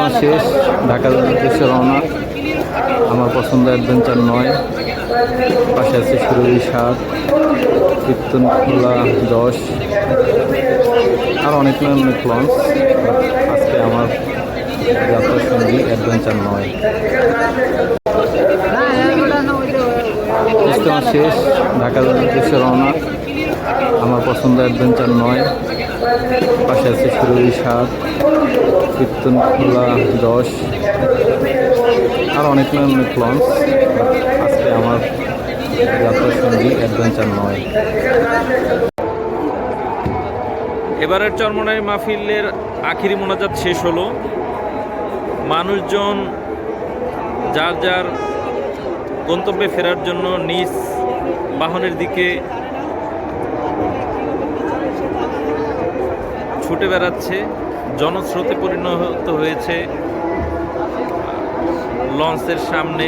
ইজতেমা শেষ, ঢাকার উদ্দেশ্যে রওনা। আমার পছন্দ অ্যাডভেঞ্চার 9, পাশে আছে সুরভি 7, কীর্তনখোলা 10, আর অনেক লঞ্চ। আজকে আমার যাত্রার সঙ্গী অ্যাডভেঞ্চার 9। ইজতেমা শেষ, ঢাকার উদ্দেশ্যে রওনা। আমার পছন্দ অ্যাডভেঞ্চার 9, পাশে আছে সুরভি 7, কীর্তনখোলা 10, আর অনেক লঞ্চ। আজকে আমার যাত্রার সঙ্গী অ্যাডভেঞ্চার 9। এবারের চরমনাই মাহফিলের আখিরি মোনাজাত শেষ হলো। মানুষজন যার যার গন্তব্যে ফেরার জন্য নিজ বাহনের দিকে ছুটে বেড়াচ্ছে। জনস্রোতে পরিণত হয়েছে লঞ্চের সামনে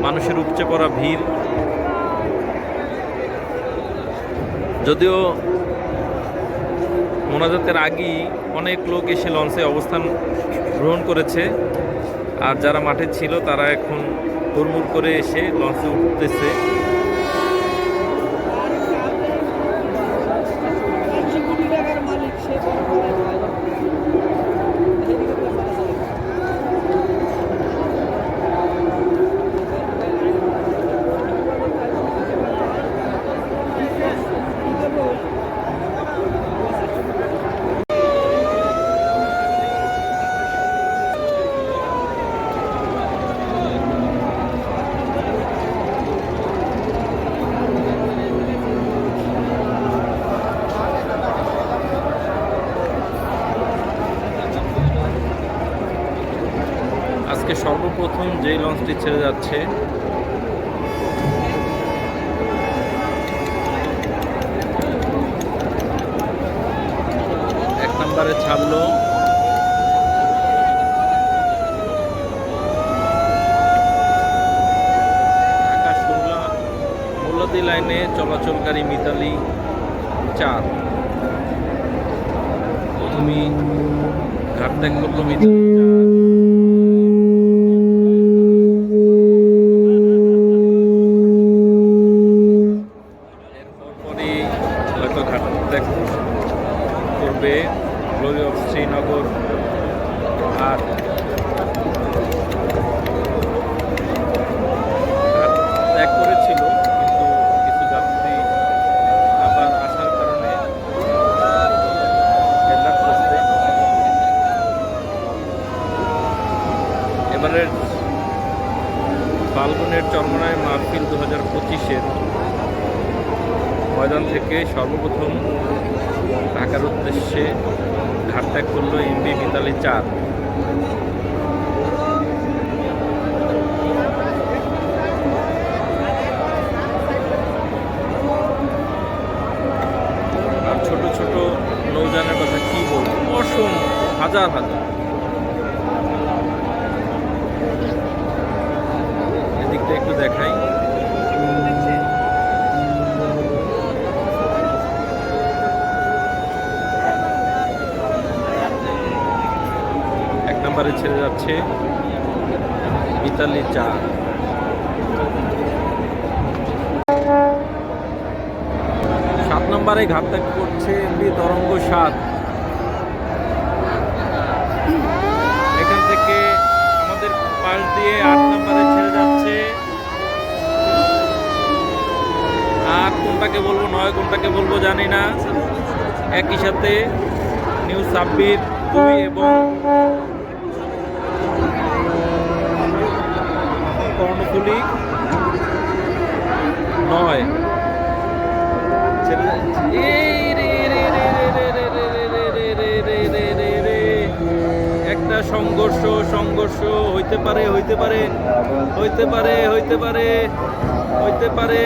মানুষের উপচে পড়া ভিড়। যদিও মোনাজাতের আগেই অনেক লোক এসে লঞ্চে অবস্থান গ্রহণ করেছে, আর যারা মাঠে ছিল তারা এখন হুড়মুড় করে এসে লঞ্চে উঠতেছে। আজকে সর্বপ্রথম যেই লঞ্চটি ছেড়ে যাচ্ছে এক নম্বরে ছাড়লো ঢাকা শুরলা মোল্লাদি লাইনে চলাচলকারী মিতালি 4। প্রথমেই ঘাট ত্যাগ করলো মিতালি 4। করবে গ্লোরি অফ শ্রীনগর। আর ত্যাগ করেছিল, কিন্তু কিছু যাত্রী আবার আসার কারণে এবারের ফাল্গুনের চরমনাই মাহফিল 2025-এর ময়দান থেকে সর্বপ্রথম ঢাকার উদ্দেশ্যে ঘাট ত্যাগ করল এমভি মিতালি 4। আর ছোট ছোট নৌযানের কথা কি বলবো, অসংখ্য হাজার হাজার। এদিকটা একটু দেখাই। নম্বরে ছেড়ে যাচ্ছে মিতালি 4। 7 নম্বরে ঘাট ত্যাগ করছে এমভি তরঙ্গ 7। এখান থেকে আমাদের পাশ দিয়ে 8 নম্বরে ছেড়ে যাচ্ছে। আর কোনটাকে বলবো 9 কোনটাকে বলবো জানি না। একই সাথে নিউ সাব্বির 2 এবং কর্ণফুলি 9 একটা সংঘর্ষ হইতে পারে হইতে পারে হইতে পারে হইতে পারে হইতে পারে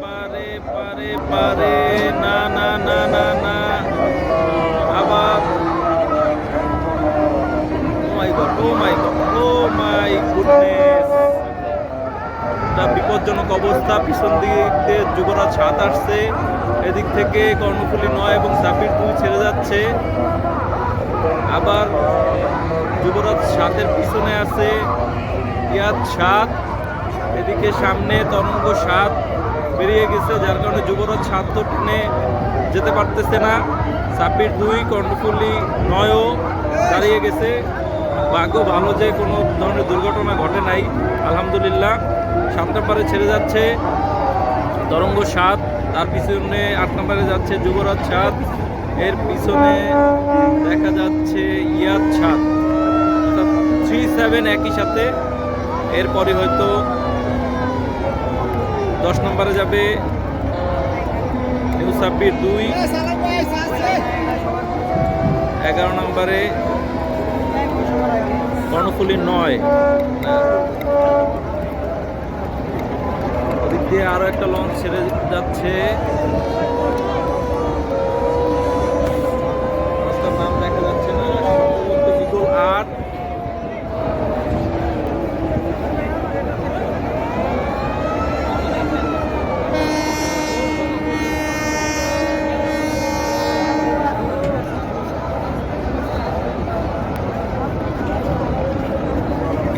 পারে পারে পারে না না না না না আবার oh my goodness, এটা বিপদ বিপজ্জনক অবস্থা। পিছন দিক দিয়ে যুবরাজ 7 আসছে, এদিক থেকে কর্ণফুলী 9 এবং সাব্বির 2 ছেড়ে যাচ্ছে। আবার যুবরাজ 7-এর পিছনে আছে ইয়াদ 7, এদিকে সামনে তরঙ্গ 7 বেরিয়ে গেছে, যার কারণে যুবরাজ 7 তো টেনে যেতে পারতেছে না। সাব্বির 2, কর্ণফুলী 9ও দাঁড়িয়ে গেছে। ভাগ্য ভালো যে কোনো ধরনের দুর্ঘটনা ঘটে নাই, আলহামদুলিল্লাহ। 7 নম্বরে ছেড়ে যাচ্ছে তরঙ্গ 7, তার পিছনে 8 নম্বরে যাচ্ছে যুবরাজ 7, এর পিছনে দেখা যাচ্ছে ইয়াদ 7, 3-7 একই সাথে। এরপরই হয়তো 10 নম্বরে যাবে নিউ সাব্বির 2, 11 নম্বরে কর্ণফুলী 9। ওদিক দিয়ে আরো একটা লঞ্চ ছেড়ে যাচ্ছে, নাম দেখা যাচ্ছে না, ইগল 8।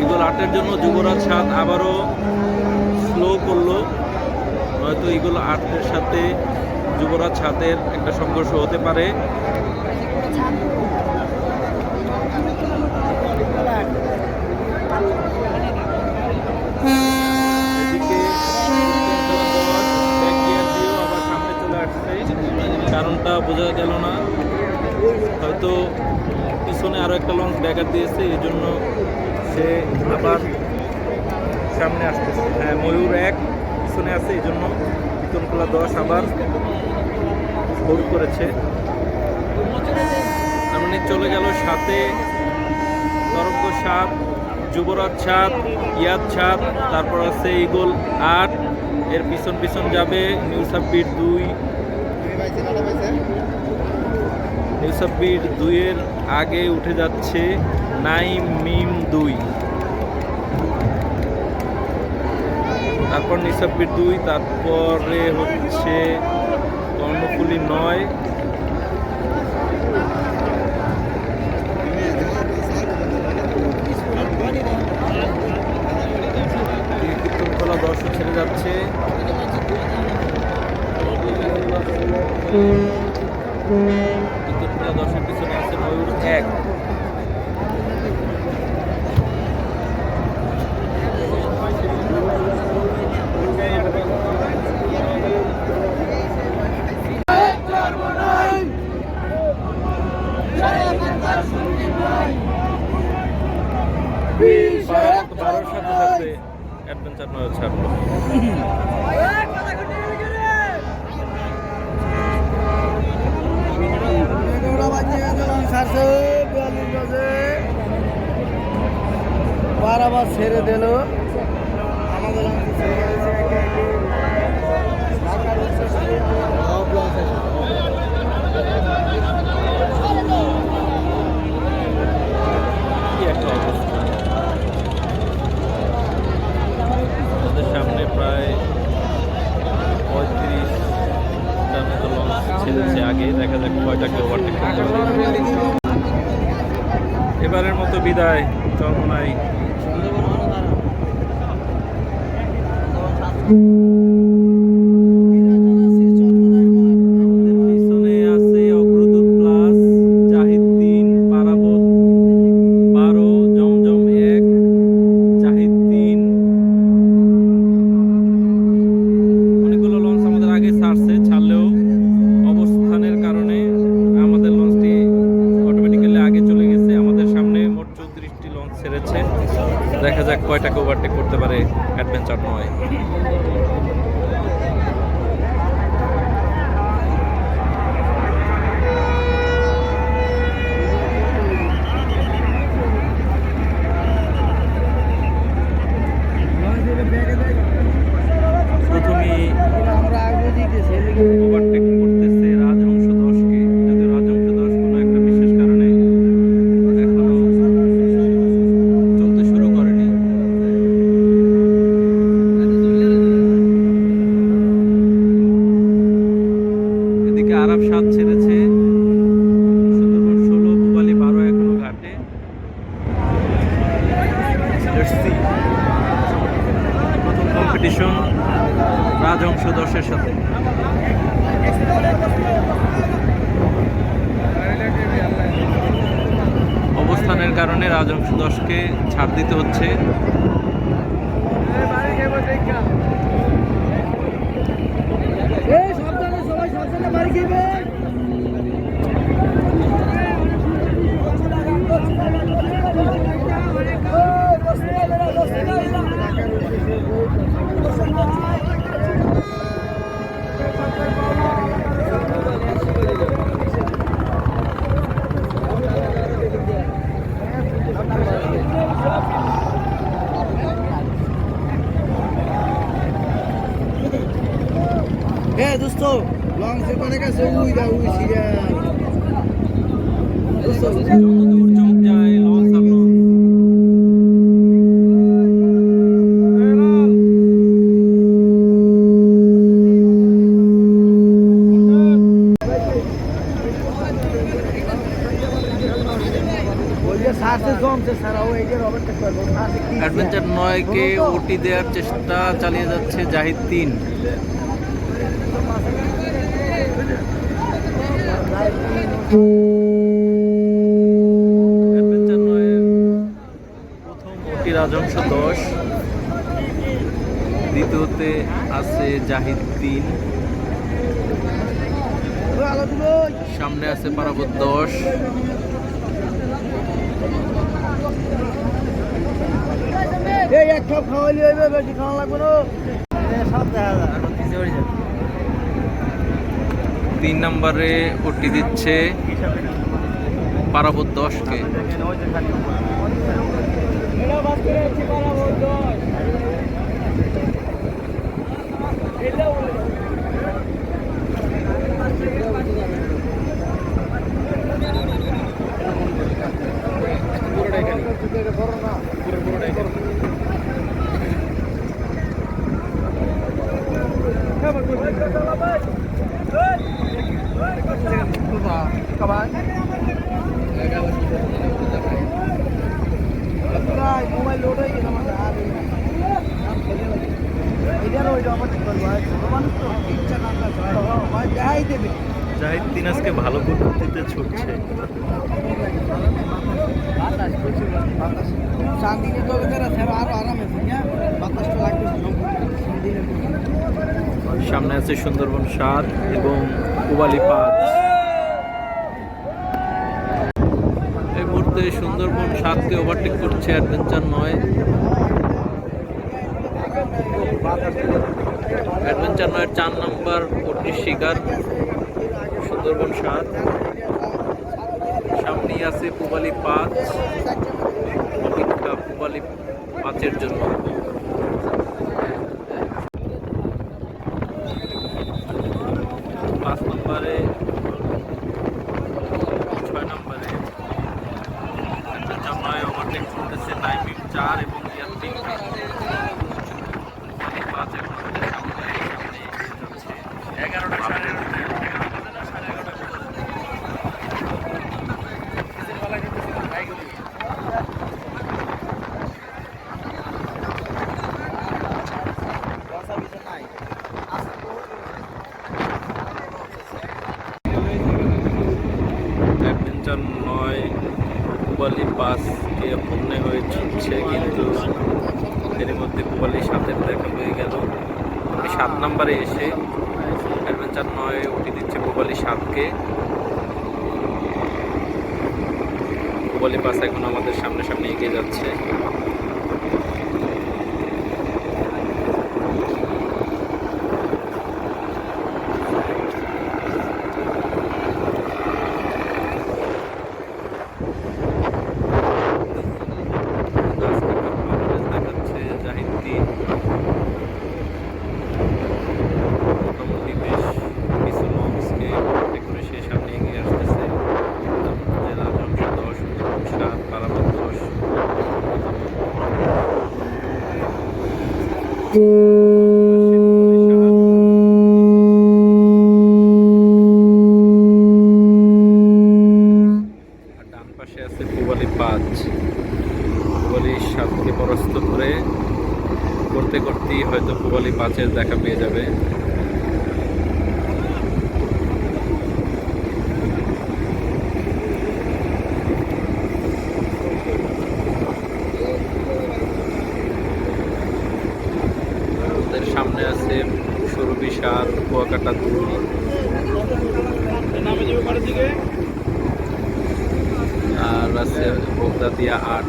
ইগল 8-এর জন্য যুবরাজ 7 আবারও স্লো করলো, হয়তো ইগল 8-এর সাথে যুবরাজ 7-এর একটা সংঘর্ষ হতে পারে। এদিকে ব্যাক গিয়ার দিয়েও আবার সামনে চলে আসছে, কারণটা বোঝা গেল না, হয়তো পিছনে আরো একটা লঞ্চ ব্যাকার দিয়েছে, এই জন্য সে আবার সামনে আসতেছে। হ্যাঁ, ময়ূর 1 পিছনে আছে, এই জন্য পিতনখোলা 10 আবার হোল্ড করেছে। তার মানে চলে গেল 7-এ তরঙ্গ 7, যুবরাজ 7, ইয়াদ 7, তারপর আছে ইগল 8, এর পিছন পিছন যাবে নিউ সাব্বির 2। নিউ সাব্বির 2-এর আগে উঠে যাচ্ছে নাইম মিম 2, তারপর নিউ সাব্বির 2, তারপরে হচ্ছে কর্ণফুলী 9, কীর্তনখোলা 10 ছেড়ে যাচ্ছে। কীর্তনখোলা 10-এর পিছনে আছে ময়ূর 1। বারোর সাথে সাথে অ্যাডভেঞ্চার 9 ছাড়লো। আবার ছেড়ে দিল আমাদের কি একটা অবস্থা, আমাদের সামনে প্রায় 35টার মতো লঞ্চ ছেড়েছে আগে, দেখা যাক কয়টাকে ওভারটেক করতে পারে। এবারের মতো বিদায় চরমোনাই। পিছনে আছে অগ্রদূত প্লাস, জাহিদ 3, পারাবত 12, জমজম 1, জাহিদ 3। অনেকগুলো লঞ্চ আমাদের আগে ছাড়লেও অবস্থানের কারণে আমাদের লঞ্চটি অটোমেটিক্যালি আগে চলে গেছে। আমাদের সামনে মোট 34টি লঞ্চ ছেড়েছে, দেখা যাক কয়টাকে ওভারটেক করতে পারে অ্যাডভেঞ্চার 9। প্রথমেই ওভারটেক করতেছে রাজহংস 10-কে, যদিও রাজহংস 10 কোনো একটা বিশেষ কারণে এখনো চলতে শুরু করেনি। আজকে আরব 7 ছেড়েছে, সুন্দরবন 16, পুবালি 12 এখনো ঘাটে। Let's see. প্রথম কম্পিটিশন রাজহংস 10-এর সাথে। অবস্থানের কারণে রাজহংস 10-কে ছাড় দিতে হচ্ছে। সাবধানে, সবাই সাবধানে বাড়ি খেয়ে দোস্ত লং সে মানে কাছে উই দা উই সিরিয়াল দোস্ত যতদূর চোখ যায় লঞ্চ আর লঞ্চ। বলছে সারসে জমছে সারা ও এই যে রবার্ট করবো সারসে কি অ্যাডভেঞ্চার 9-কে ওটি দেওয়ার চেষ্টা চালিয়ে যাচ্ছে জাহিদ 3। অ্যাডভেঞ্চার 9-এর প্রথম ওটি রাজহংস 10, দ্বিতীয়তে আছে জাহিদ 3, আলো দিলো সামনে আছে পারাবত 10, এই এক কাপ খাওয়ালি হইবে বেশি খাওয়া লাগবে না সব দেখা যায় এখন পিছে উড়ে যাবে 3 নম্বরে ওটি দিচ্ছে পারাবত 10-কে। মোবাইল লোড হয়ে গেছে আমাদের আর এটারও ওইটা আমার ঠিক করবো ছোট মানুষ তো ইচ্ছা কান্না দেখাই দেবে জাহিদ 3 আজকে ভালো গতিতে ছুটছে। শান্তিতে চলে যারা সেবা আরো আরাম আছে হ্যাঁ বাতাসটা লাগবে সামনে আছে সুন্দরবন 7 এবং পুবালি 5। এই মুহূর্তে সুন্দরবন 7-কে ওভারটেক করছে অ্যাডভেঞ্চার 9। অ্যাডভেঞ্চার 9-এর 4 নম্বর ওটির শিকার সুন্দরবন 7। সামনেই আছে পুবালি 5, অপেক্ষা পুবালি 5-এর জন্য। পাঁচ নম্বরে 6 নম্বরে জামায় ওভারটেক করতেছে নাইমিম 4 এবং ইয়ার 3। পাঁচ এখন আমাদের সামনে যাচ্ছে 11টা সাড়ে 9 পুবালি 5-কে অন্য হয়ে ছুটছে, কিন্তু এর মধ্যে পুবালি 7-এর দেখা পেয়ে গেল। 7 নম্বরে এসে অ্যাডভেঞ্চার 9 উঠে দিচ্ছে পুবালি 7-কে। পুবালি 5 এখন আমাদের সামনে সামনে এগিয়ে যাচ্ছে। হয়তো পূবালী 5-এর দেখা পেয়ে যাবে। ওদের সামনে আছে সুরভি 7, কুয়াকাটা 2, আর আছে বগদাদিয়া 8।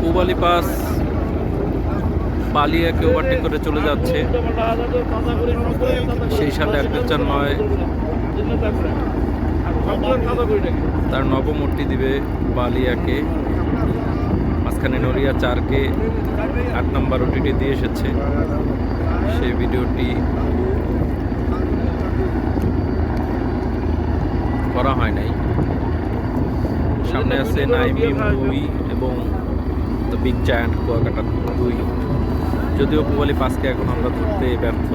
পূবালী 5 বালিয়াকে ওভারটেক করে চলে যাচ্ছে, সেই সাথে অ্যাডভেঞ্চার 9 তার নবম ওটি দিবে বালিয়াকে। মাঝখানে নড়িয়া 4কে 8 নম্বর ওটিটি দিয়ে এসেছে, সেই ভিডিওটি করা হয় নাই। সামনে আছে নাইমিম 2 এবং দ্য বিগ জায়ান্ট কুয়াকাটা 2। যদিও পূবালী 5কে এখন আমরা ধরতে ব্যর্থ,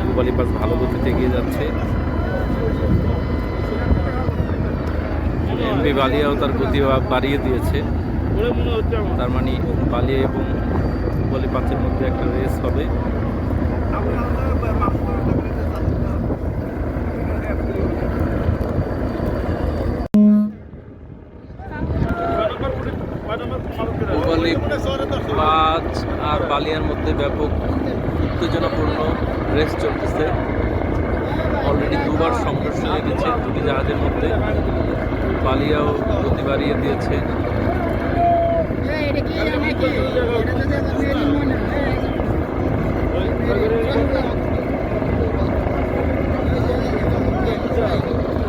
পূবালী 5 ভালো গতিতে এগিয়ে যাচ্ছে। এমবি বালিয়াও তার গতি বাড়িয়ে দিয়েছে, তার মানে বালিয়া এবং পূবালী 5-এর মধ্যে একটা রেস হবে। পূবালী 5 আর বালিয়ার মধ্যে ব্যাপক উত্তেজনাপূর্ণ রেস চলতেছে। অলরেডি দুবার সংঘর্ষ লেগেছে দুটি জাহাজের মধ্যে। বালিয়াও গতি বাড়িয়ে দিয়েছে।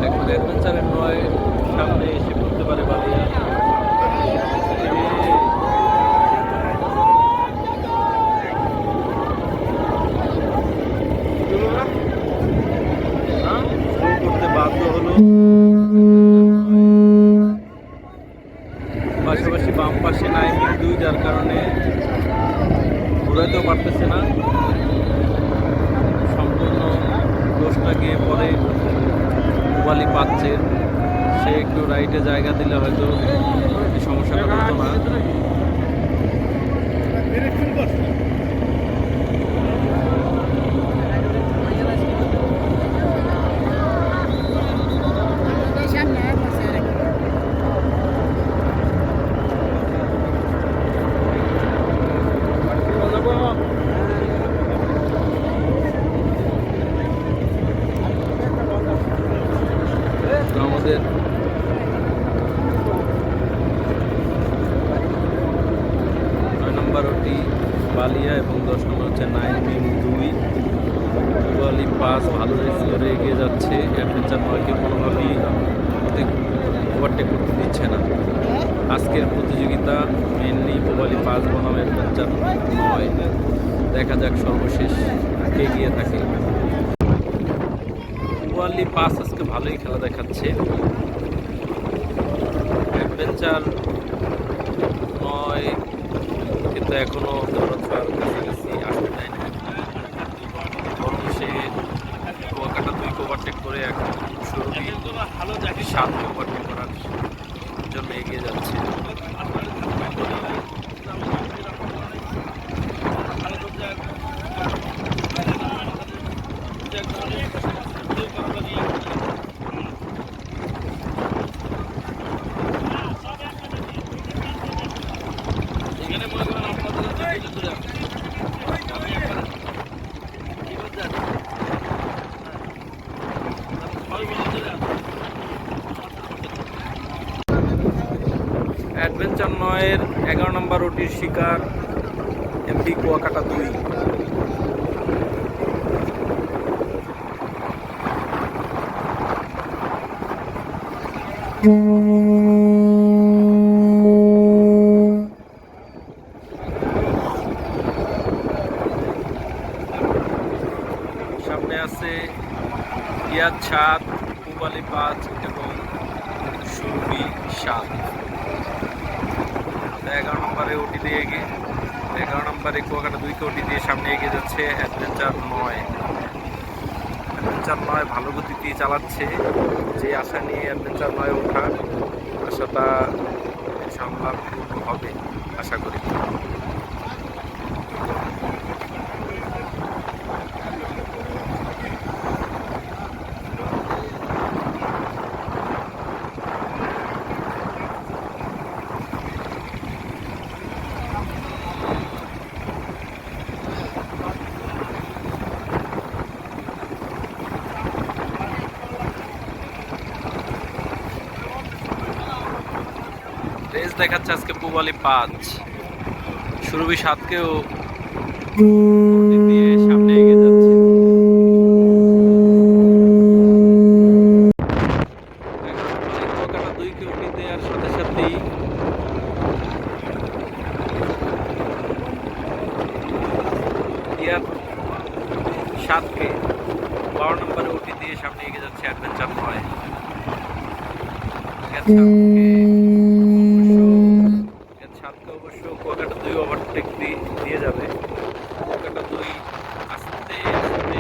এখন অ্যাডভেঞ্চারের 9 সামনে এসে পড়তে পারে বালিয়া। করতে বাধ্য হলো, পাশাপাশি বাম পাশে নাইমিং 2, যার কারণে ঘুরাইতেও পারতেছে না। সম্পূর্ণ দোষটা গিয়ে পরে পূবালী 5-এর। সে একটু রাইটে জায়গা দিলে হয়তো এই সমস্যাটা হতো না। আমাদের 9 নম্বর ওটি বালিয়া এবং 10 নম্বর হচ্ছে নাইমিং 2। পূবালী 5 ভালো রেস করে এগিয়ে যাচ্ছে। অ্যাডভেঞ্চার 9কে কোনোভাবেই ওভারটেক করতে দিচ্ছে না। আজকের প্রতিযোগিতা মেনলি পূবালী 5 বনাম অ্যাডভেঞ্চার 9। দেখা যাক সর্বশেষ কে এগিয়ে থাকে। পূবালী 5 আজকে ভালোই খেলা দেখাচ্ছে। অ্যাডভেঞ্চার 9 কিন্তু এখনো কাছাকাছি আসতে দেয়নি। বড় সাতকে ওভারটেক করার জন্য এগিয়ে যাচ্ছে। অ্যাডভেঞ্চার 9-এর 11 নম্বর ওটির শিকার এমডি কুয়াকাটা 2। সামনে আছে ইয়াদ 7, পুবালি 5 এবং সুরভি 7। 11 নম্বরে ওটি দিয়ে এগিয়ে 11 নম্বরে কুয়াকাটা 2কে ওটি দিয়ে সামনে এগিয়ে যাচ্ছে অ্যাডভেঞ্চার 9। অ্যাডভেঞ্চার 9 ভালো গতিতে চালাচ্ছে, যে আশা নিয়ে অ্যাডভেঞ্চার 9 ওঠার আশাটা ইনশাআল্লাহ পূর্ণ হবে আশা করি। রেস দেখাচ্ছে আজকে পুবালি 5, সুরভি 7কেও দিয়ে সামনে এগিয়ে যাচ্ছে। কুয়াকাটা 2কে ওটি দেওয়ার সাথে সাথেই ইয়াদ 7কে 12 নম্বরে ওটি দিয়ে সামনে এগিয়ে যাচ্ছে অ্যাডভেঞ্চার 9। সাতকে অবশ্য কুয়াকাটা 2 ওভারটেক দিয়ে যাবে। কুয়াকাটা 2 আস্তে আস্তে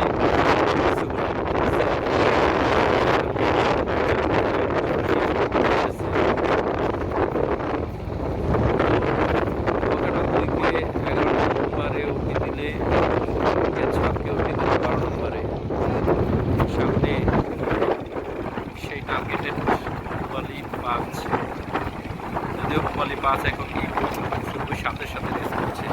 কুয়াকাটা 2কে 11 নম্বরে ওটি দিলে 7কে ওটি দিলে 12 নম্বরে সামনে সেই টার্গেটেড পুবালি 5। যদিও পুবালি 5 এখন সুরভি 7-এর সাথে রেস করছে।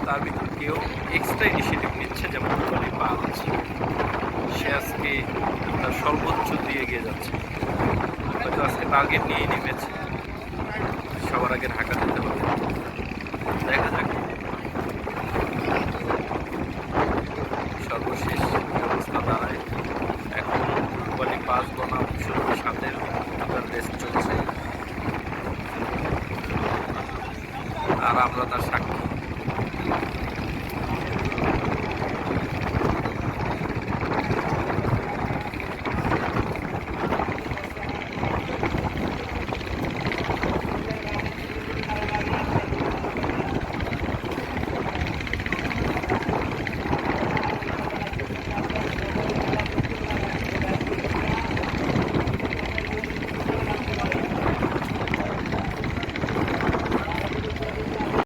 তার ভিতর কেউ এক্সট্রা ইনিশিয়েটিভ নিচ্ছে, যেমন পুবালি 5 সে আজকে তার সর্বোচ্চ দিয়ে এগিয়ে যাচ্ছে। হয়তো আজকে টার্গেট নিয়েই নেমেছে, সবার আগে ঢাকা যেতে হবে। দেখা যাক সর্বশেষ অবস্থা দাঁড়ায়। এখন পুবালি 5 বনাম সুরভি 7-এর রেস চলছে, আর আমরা তার সাক্ষী।